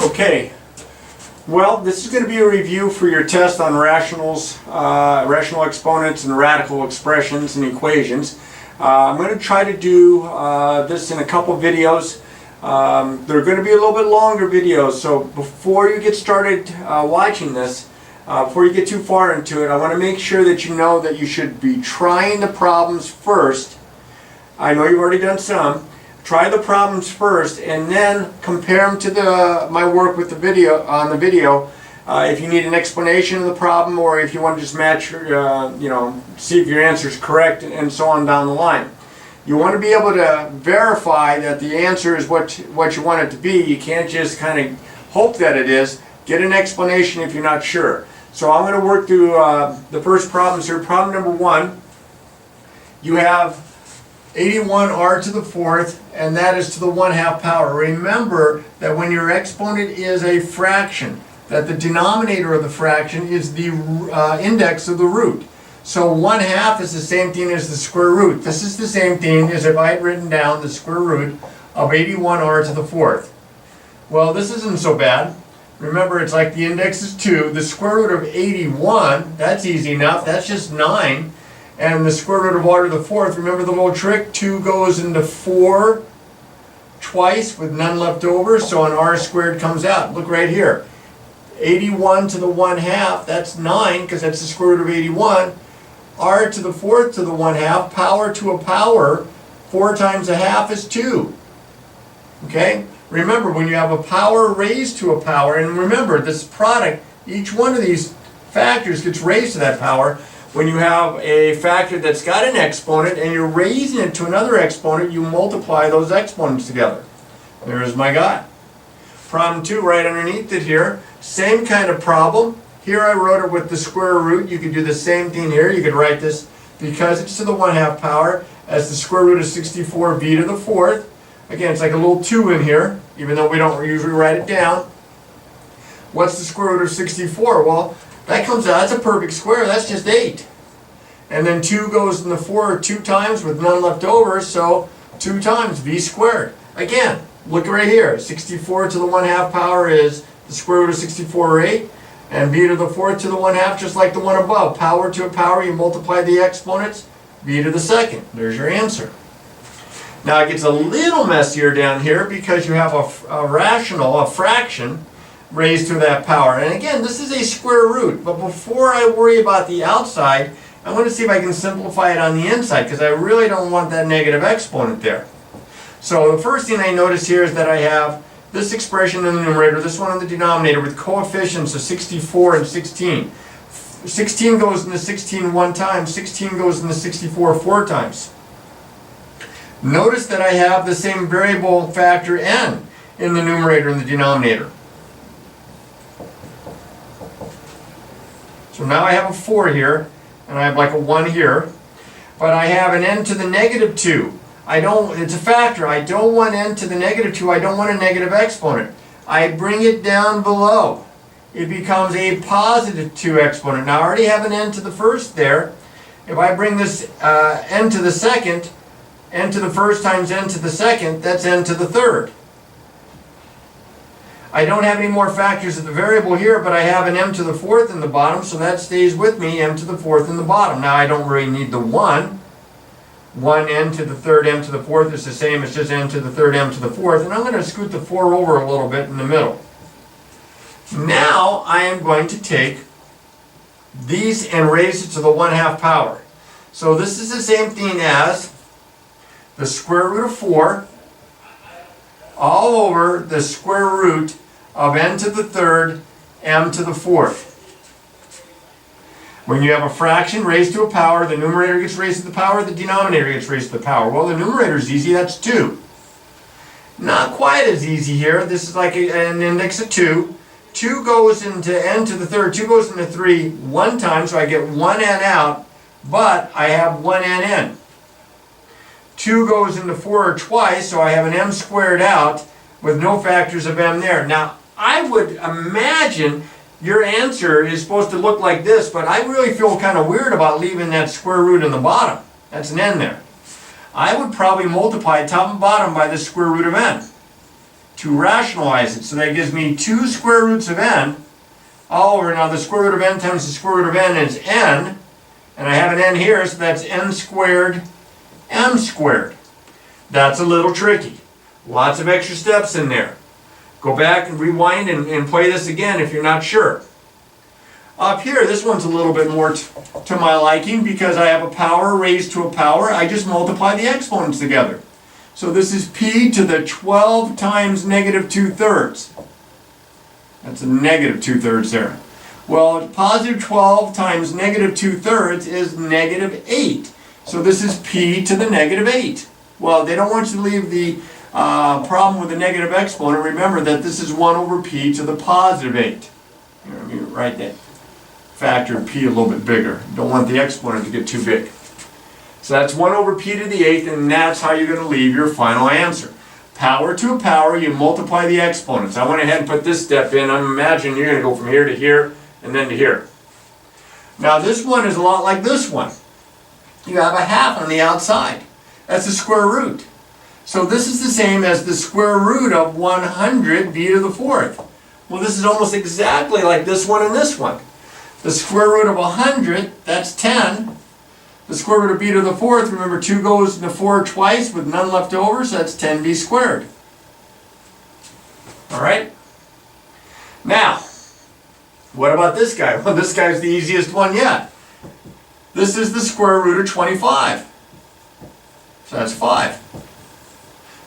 Okay, well, this is going to be a review for your test on rationals, rational exponents and radical expressions and equations. I'm going to try to do this in a couple videos. They're going to be a little bit longer videos, so before you get started watching this, before you get too far into it, I want to make sure that you know that you should be trying the problems first. I know you've already done some. Try the problems first and then compare them to my work with the video on the video. If you need an explanation of the problem, or if you want to just match, see if your answer is correct, and so on down the line. You want to be able to verify that the answer is what you want it to be. You can't just kind of hope that it is. Get an explanation if you're not sure. So I'm going to work through the first problems here. Problem number 1, you have 81r to the fourth, and that is to the 1/2 power. Remember that when your exponent is a fraction, that the denominator of the fraction is the index of the root. So 1/2 is the same thing as the square root. This is the same thing as if I had written down the square root of 81r to the fourth. Well, this isn't so bad. Remember, it's like the index is 2. The square root of 81, that's easy enough. That's just 9. And the square root of r to the fourth, remember the little trick? 2 goes into 4 twice with none left over, so an r squared comes out. Look right here. 81 to the 1/2, that's 9, because that's the square root of 81. R to the fourth to the 1/2, power to a power, 4 times a half is 2. Okay? Remember, when you have a power raised to a power, and remember, this product, each one of these factors gets raised to that power. When you have a factor that's got an exponent and you're raising it to another exponent, you multiply those exponents together. There's my guy. Problem 2 right underneath it here, same kind of problem. Here I wrote it with the square root. You could do the same thing here. You could write this, because it's to the 1/2 power, as the square root of 64v to the fourth. Again, it's like a little 2 in here, even though we don't usually write it down. What's the square root of 64? Well, that comes out, that's a perfect square, that's just 8. And then 2 goes in the 4 2 times with none left over, so 2 times v squared. Again, look right here, 64 to the 1/2 power is the square root of 64, or 8, and v to the fourth to the 1/2, just like the one above. Power to a power, you multiply the exponents, v to the second. There's your answer. Now it gets a little messier down here because you have a rational, a fraction, raised to that power. And again, this is a square root, but before I worry about the outside, I want to see if I can simplify it on the inside, because I really don't want that negative exponent there. So the first thing I notice here is that I have this expression in the numerator, this one in the denominator, with coefficients of 64 and 16. 16 goes into 16 one time, 16 goes into 64 4 times. Notice that I have the same variable factor n in the numerator and the denominator. So now I have a 4 here, and I have like a 1 here, but I have an n to the negative 2. It's a factor. I don't want n to the negative 2. I don't want a negative exponent. I bring it down below. It becomes a positive 2 exponent. Now I already have an n to the first there. If I bring this n to the second, n to the first times n to the second, that's n to the third. I don't have any more factors of the variable here, but I have an m to the fourth in the bottom, so that stays with me, m to the fourth in the bottom. Now I don't really need the 1. 1 n to the third m to the fourth is the same as just n to the third m to the fourth, and I'm going to scoot the 4 over a little bit in the middle. Now I am going to take these and raise it to the 1/2 power. So this is the same thing as the square root of 4 all over the square root of n to the third m to the fourth. When you have a fraction raised to a power, the numerator gets raised to the power, the denominator gets raised to the power. Well, the numerator is easy, that's 2. Not quite as easy here. This is like an index of 2. 2 goes into n to the third, 2 goes into 3 one time, so I get 1n out, but I have 1n in. 2 goes into 4 twice, so I have an m squared out with no factors of m there. Now, I would imagine your answer is supposed to look like this, but I really feel kind of weird about leaving that square root in the bottom. That's an n there. I would probably multiply top and bottom by the square root of n. to rationalize it. So that gives me 2 square roots of n all over. Now the square root of n times the square root of n is n, and I have an n here, so that's n squared m squared. That's a little tricky. Lots of extra steps in there. Go back and rewind and play this again if you're not sure. Up here, this one's a little bit more to my liking because I have a power raised to a power. I just multiply the exponents together. So this is p to the 12 times negative 2/3. That's a negative 2/3 there. Well, positive 12 times negative 2/3 is negative 8. So this is p to the negative 8. Well, they don't want you to leave the problem with the negative exponent. Remember that this is 1 over p to the positive 8. Here, let me write that factor p a little bit bigger. Don't want the exponent to get too big. So that's 1 over p to the 8th, and that's how you're going to leave your final answer. Power to a power, you multiply the exponents. I went ahead and put this step in. I'm imagining you're going to go from here to here and then to here. Now this one is a lot like this one. You have a half on the outside. That's the square root. So this is the same as the square root of 100 b to the 4th. Well, this is almost exactly like this one and this one. The square root of 100, that's 10. The square root of b to the 4th, remember 2 goes into 4 twice with none left over, so that's 10b squared. Alright? Now, what about this guy? Well, this guy's the easiest one yet. This is the square root of 25. So that's 5.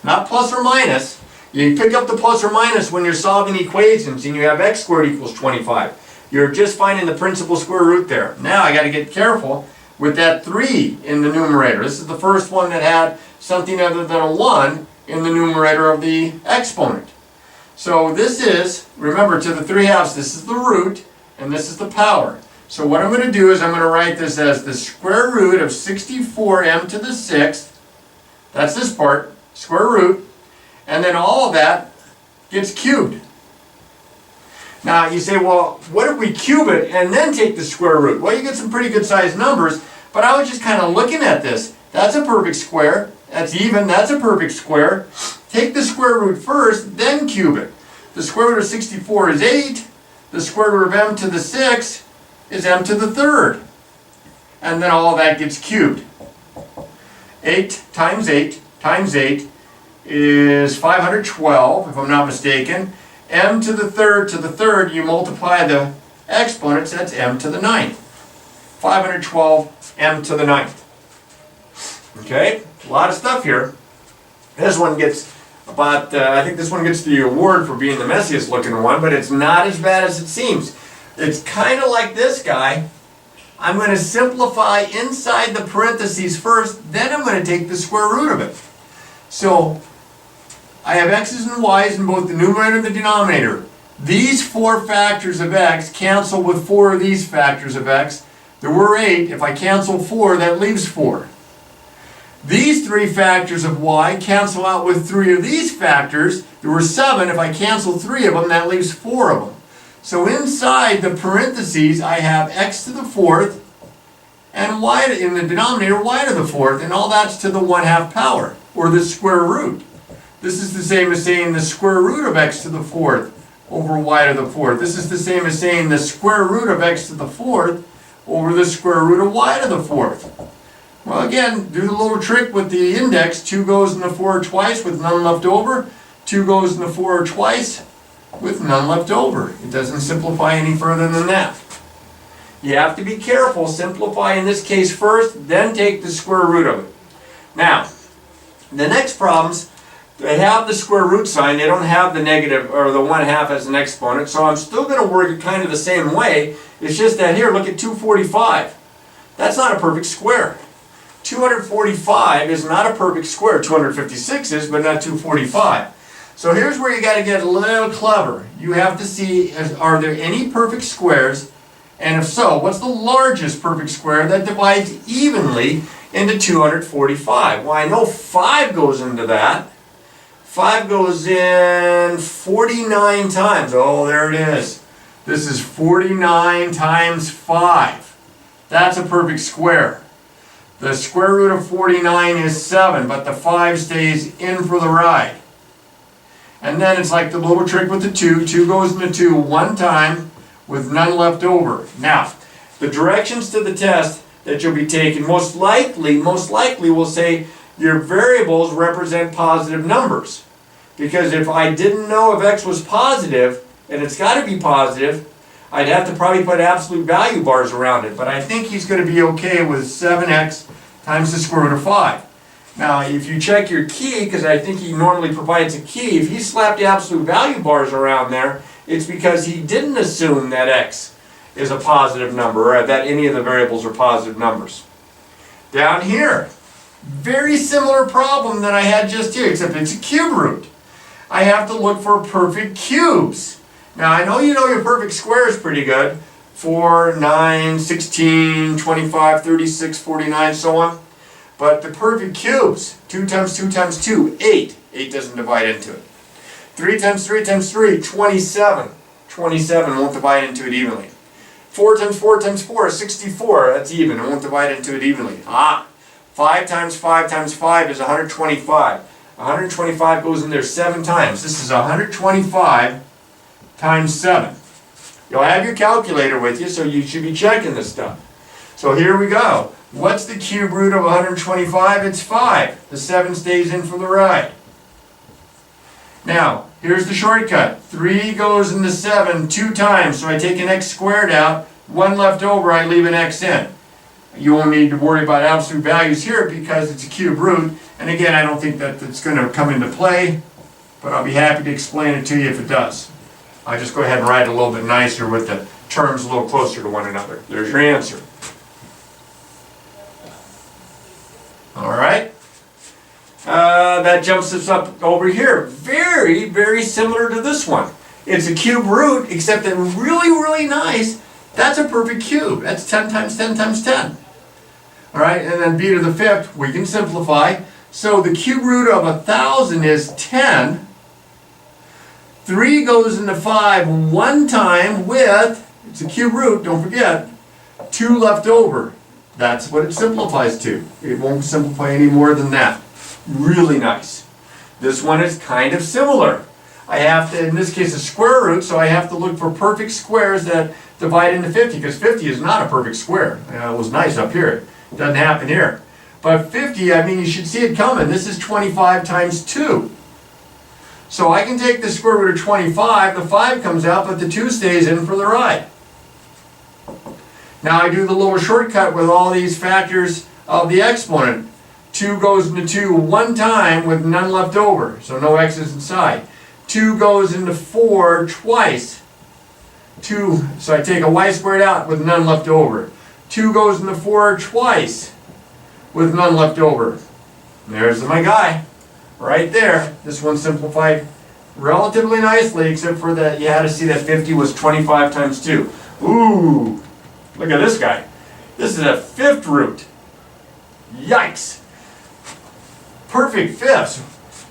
Not plus or minus. You pick up the plus or minus when you're solving equations and you have x squared equals 25. You're just finding the principal square root there. Now I got to get careful with that 3 in the numerator. This is the first one that had something other than a 1 in the numerator of the exponent. So this is, remember, to the 3/2, this is the root, and this is the power. So what I'm going to do is I'm going to write this as the square root of 64m to the 6th. That's this part, square root, and then all of that gets cubed. Now you say, well, what if we cube it and then take the square root? Well, you get some pretty good sized numbers, but I was just kind of looking at this. That's a perfect square. That's even. That's a perfect square. Take the square root first, then cube it. The square root of 64 is 8. The square root of m to the 6 is m to the 3rd. And then all that gets cubed. 8 times 8 times 8 is 512, if I'm not mistaken. M to the 3rd, you multiply the exponents, that's m to the 9th. 512 m to the 9th. Okay, a lot of stuff here. This one gets about, I think this one gets the award for being the messiest looking one, but it's not as bad as it seems. It's kind of like this guy. I'm going to simplify inside the parentheses first, then I'm going to take the square root of it. So I have x's and y's in both the numerator and the denominator. These 4 factors of x cancel with 4 of these factors of x. There were 8. If I cancel 4, that leaves 4. These 3 factors of y cancel out with 3 of these factors. There were 7. If I cancel 3 of them, that leaves 4 of them. So inside the parentheses, I have x to the 4th and y in the denominator, y to the 4th, and all that's to the 1/2 power, or the square root. This is the same as saying the square root of x to the 4th over y to the 4th. This is the same as saying the square root of x to the 4th over the square root of y to the 4th. Well, again, do the little trick with the index. 2 goes in the 4 twice with none left over. 2 goes in the 4 twice with none left over. It doesn't simplify any further than that. You have to be careful. Simplify in this case first, then take the square root of it. Now, the next problems, they have the square root sign. They don't have the negative or the 1/2 as an exponent. So I'm still going to work it kind of the same way. It's just that here, look at 245. That's not a perfect square. 245 is not a perfect square. 256 is, but not 245. So here's where you got to get a little clever. You have to see, are there any perfect squares? And if so, what's the largest perfect square that divides evenly into 245? Well, I know 5 goes into that. 5 goes in 49 times. Oh, there it is. This is 49 times 5. That's a perfect square. The square root of 49 is 7, but the 5 stays in for the ride. And then it's like the little trick with the 2. 2 goes into 2 one time with none left over. Now, the directions to the test that you'll be taking most likely will say your variables represent positive numbers. Because if I didn't know if x was positive, and it's got to be positive, I'd have to probably put absolute value bars around it. But I think he's going to be okay with 7x times the square root of 5. Now, if you check your key, because I think he normally provides a key, if he slapped the absolute value bars around there, it's because he didn't assume that x is a positive number, or that any of the variables are positive numbers. Down here, very similar problem that I had just here, except it's a cube root. I have to look for perfect cubes. Now, I know you know your perfect squares pretty good. 4, 9, 16, 25, 36, 49, so on. But the perfect cubes, 2 times 2 times 2, 8. 8 doesn't divide into it. 3 times 3 times 3, 27. 27 won't divide into it evenly. 4 times 4 times 4, 64. That's even. It won't divide into it evenly. 5 times 5 times 5 is 125. 125 goes in there 7 times. This is 125 times 7. You'll have your calculator with you, so you should be checking this stuff. So here we go. What's the cube root of 125? It's 5. The 7 stays in for the ride. Now, here's the shortcut. 3 goes into 7 2 times, so I take an x squared out. 1 left over, I leave an x in. You won't need to worry about absolute values here because it's a cube root. And again, I don't think that it's going to come into play, but I'll be happy to explain it to you if it does. I'll just go ahead and write it a little bit nicer with the terms a little closer to one another. There's your answer. All right. That jumps us up over here. Very, very similar to this one. It's a cube root, except that really, really nice. That's a perfect cube. That's 10 times 10 times 10. All right, and then b to the 5th, we can simplify. So the cube root of 1,000 is 10. 3 goes into 5 one time with, it's a cube root, don't forget, 2 left over. That's what it simplifies to. It won't simplify any more than that. Really nice. This one is kind of similar. I have to, in this case, a square root, so I have to look for perfect squares that divide into 50, because 50 is not a perfect square. It was nice up here. It doesn't happen here. But 50, I mean, you should see it coming. This is 25 times 2. So I can take the square root of 25, the 5 comes out, but the 2 stays in for the ride. Now I do the little shortcut with all these factors of the exponent. 2 goes into 2 one time with none left over, so no x's inside. 2 goes into 4 twice. 2, so I take a y squared out with none left over. 2 goes into 4 twice with none left over. There's my guy, right there. This one simplified relatively nicely, except for that you had to see that 50 was 25 times 2. Ooh, look at this guy. This is a 5th root. Yikes. Perfect fifths.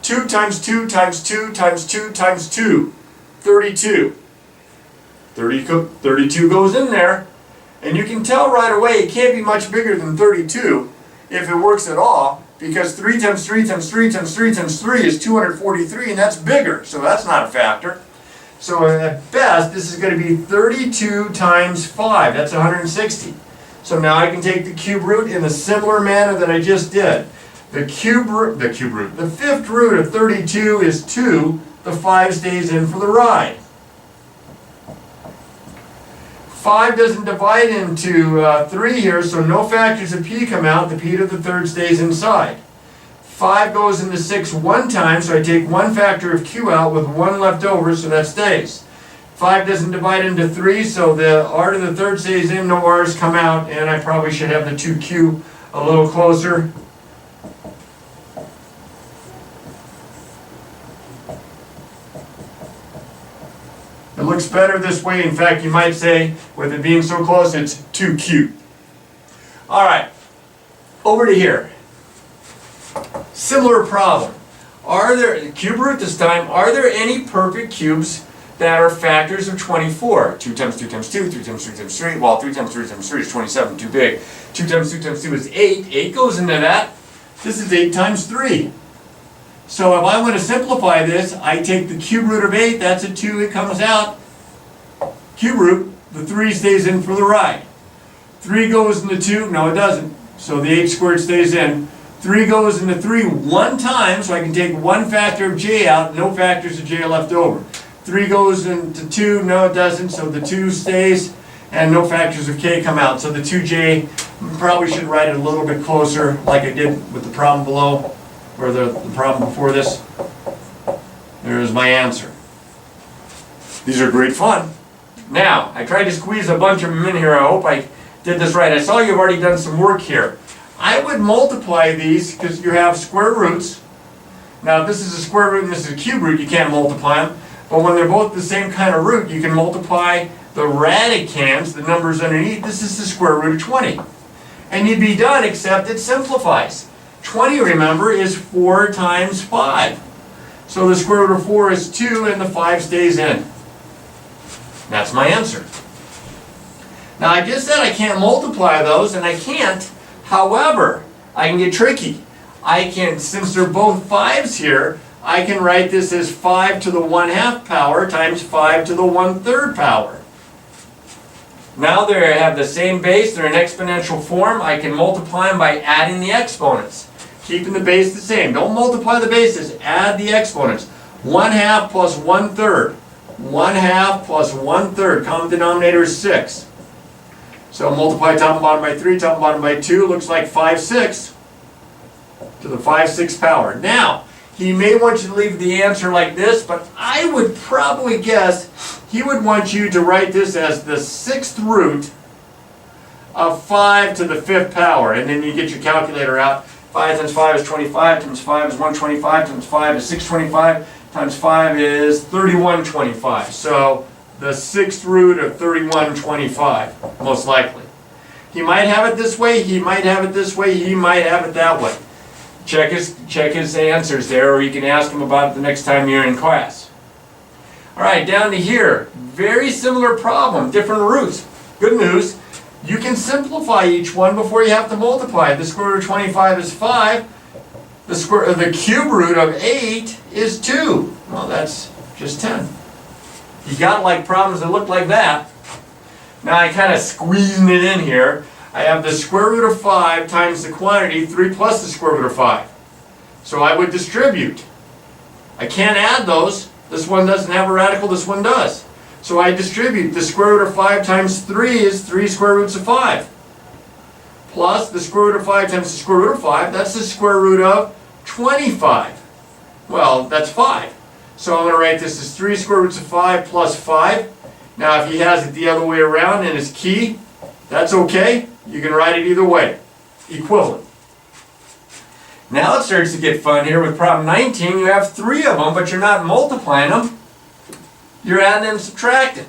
2 times 2 times 2 times 2 times 2. 32. 32 goes in there. And you can tell right away it can't be much bigger than 32 if it works at all, because 3 times 3 times 3 times 3 times 3 is 243, and that's bigger, so that's not a factor. So at best, this is going to be 32 times 5. That's 160. So now I can take the cube root in a similar manner that I just did. The 5th root of 32 is 2. The 5 stays in for the ride. 5 doesn't divide into 3 here, so no factors of p come out. The p to the 3rd stays inside. 5 goes into 6 one time, so I take one factor of q out with 1 left over, so that stays. 5 doesn't divide into 3, so the r to the 3rd stays in, no r's come out, and I probably should have the 2q a little closer. It looks better this way. In fact, you might say, with it being so close, it's 2q. All right, over to here. Similar problem. Are there, cube root this time, are there any perfect cubes that are factors of 24? 2 times 2 times 2, 3 times 3 times 3. Well, 3 times 3 times 3 is 27, too big. 2 times 2 times 2 is 8. 8 goes into that. This is 8 times 3. So if I want to simplify this, I take the cube root of 8, that's a 2, it comes out. Cube root, the 3 stays in for the ride. 3 goes into 2, no it doesn't. So the 8 squared stays in. 3 goes into 3 one time, so I can take one factor of j out, no factors of j are left over. 3 goes into 2, no it doesn't, so the 2 stays, and no factors of k come out. So the 2j, probably should write it a little bit closer, like I did with the problem below, or the problem before this. There's my answer. These are great fun. Now, I tried to squeeze a bunch of them in here. I hope I did this right. I saw you've already done some work here. I would multiply these because you have square roots. Now, if this is a square root and this is a cube root, you can't multiply them. But when they're both the same kind of root, you can multiply the radicands, the numbers underneath. This is the square root of 20. And you'd be done, except it simplifies. 20, remember, is 4 times 5. So the square root of 4 is 2, and the 5 stays in. That's my answer. Now, I just said I can't multiply those, and I can't. However, I can get tricky. I can, since they're both 5s here, I can write this as 5 to the 1/2 power times 5 to the 1/3 power. Now they have the same base, they're in exponential form. I can multiply them by adding the exponents, keeping the base the same. Don't multiply the bases, add the exponents. 1/2 plus 1/3. 1/2 plus 1/3, common denominator is 6. So multiply top and bottom by 3, top and bottom by 2, looks like 5/6 to the 5/6 power. Now, he may want you to leave the answer like this, but I would probably guess he would want you to write this as the 6th root of 5 to the 5th power, and then you get your calculator out. 5 times 5 is 25, times 5 is 125, times 5 is 625, times 5 is 3125. So the 6th root of 3125, most likely. He might have it this way, he might have it this way, he might have it that way. Check his answers there, or you can ask him about it the next time you're in class. All right, down to here. Very similar problem, different roots. Good news, you can simplify each one before you have to multiply. The square root of 25 is 5. The cube root of 8 is 2. Well, that's just 10. You got like problems that look like that. Now I kind of squeezing it in here. I have the square root of 5 times the quantity, 3 plus the square root of 5. So I would distribute. I can't add those. This one doesn't have a radical, this one does. So I distribute. The square root of 5 times 3 is 3 square roots of 5. Plus the square root of 5 times the square root of 5, that's the square root of 25. Well, that's 5. So I'm going to write this as 3 square roots of 5 plus 5. Now if he has it the other way around in his key, that's okay. You can write it either way. Equivalent. Now it starts to get fun here with problem 19. You have 3 of them, but you're not multiplying them. You're adding and subtracting.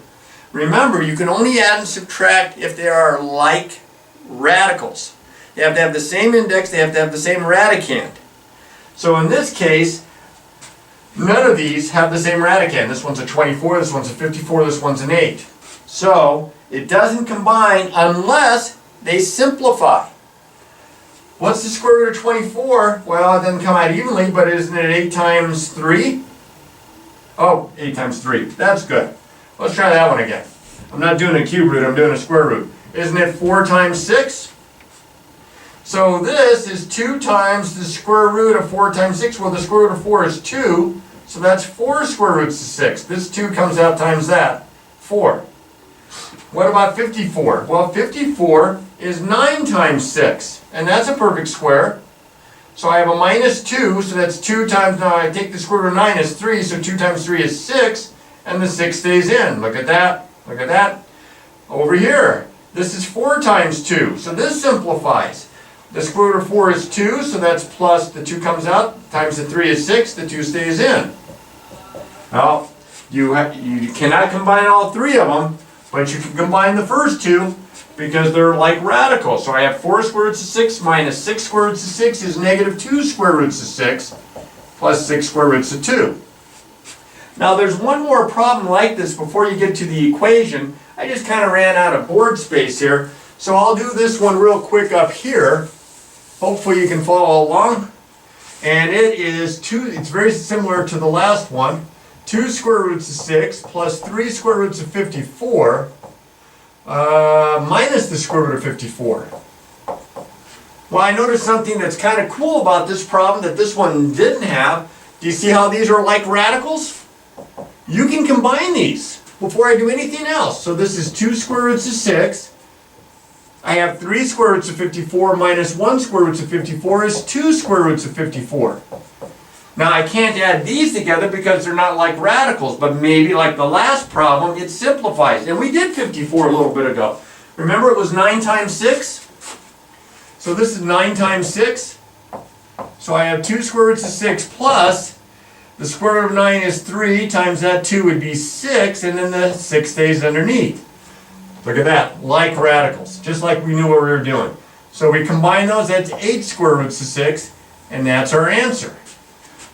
Remember, you can only add and subtract if they are like radicals. They have to have the same index, they have to have the same radicand. So in this case, none of these have the same radicand. This one's a 24, this one's a 54, this one's an 8. So it doesn't combine unless they simplify. What's the square root of 24? Well, it doesn't come out evenly, but isn't it 8 times 3? Oh, 8 times 3. That's good. Let's try that one again. I'm not doing a cube root, I'm doing a square root. Isn't it 4 times 6? So this is 2 times the square root of 4 times 6. Well, the square root of 4 is 2, so that's 4 square roots of 6. This 2 comes out times that, 4. What about 54? Well, 54 is 9 times 6, and that's a perfect square. So I have a minus 2, so that's 2 times, now I take the square root of 9 is 3, so 2 times 3 is 6, and the 6 stays in. Look at that, look at that. Over here, this is 4 times 2, so this simplifies. The square root of 4 is 2, so that's plus, the 2 comes out, times the 3 is 6, the 2 stays in. Now, you cannot combine all 3 of them, but you can combine the first 2, because they're like radicals. So I have 4 square roots of 6 minus 6 square roots of 6 is negative 2 square roots of 6 plus 6 square roots of 2. Now there's one more problem like this before you get to the equation. I just kind of ran out of board space here. So I'll do this one real quick up here. Hopefully you can follow along. And it is it's very similar to the last one. 2 square roots of 6 plus 3 square roots of 54 minus the square root of 54. Well, I noticed something that's kind of cool about this problem that this one didn't have. Do you see how these are like radicals? You can combine these before I do anything else. So this is 2 square roots of 6. I have 3 square roots of 54 minus 1 square roots of 54 is 2 square roots of 54. Now I can't add these together because they're not like radicals, but maybe like the last problem, it simplifies. And we did 54 a little bit ago. Remember it was 9 times 6? So this is 9 times 6. So I have 2 square roots of 6 plus the square root of 9 is 3 times that 2 would be 6, and then the 6 stays underneath. Look at that, like radicals, just like we knew what we were doing. So we combine those, that's 8 square roots of 6, and that's our answer.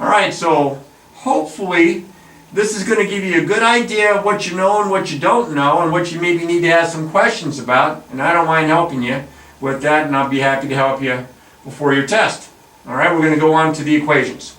Alright, so hopefully this is going to give you a good idea of what you know and what you don't know, and what you maybe need to ask some questions about, and I don't mind helping you with that, and I'll be happy to help you before your test. Alright, we're going to go on to the equations.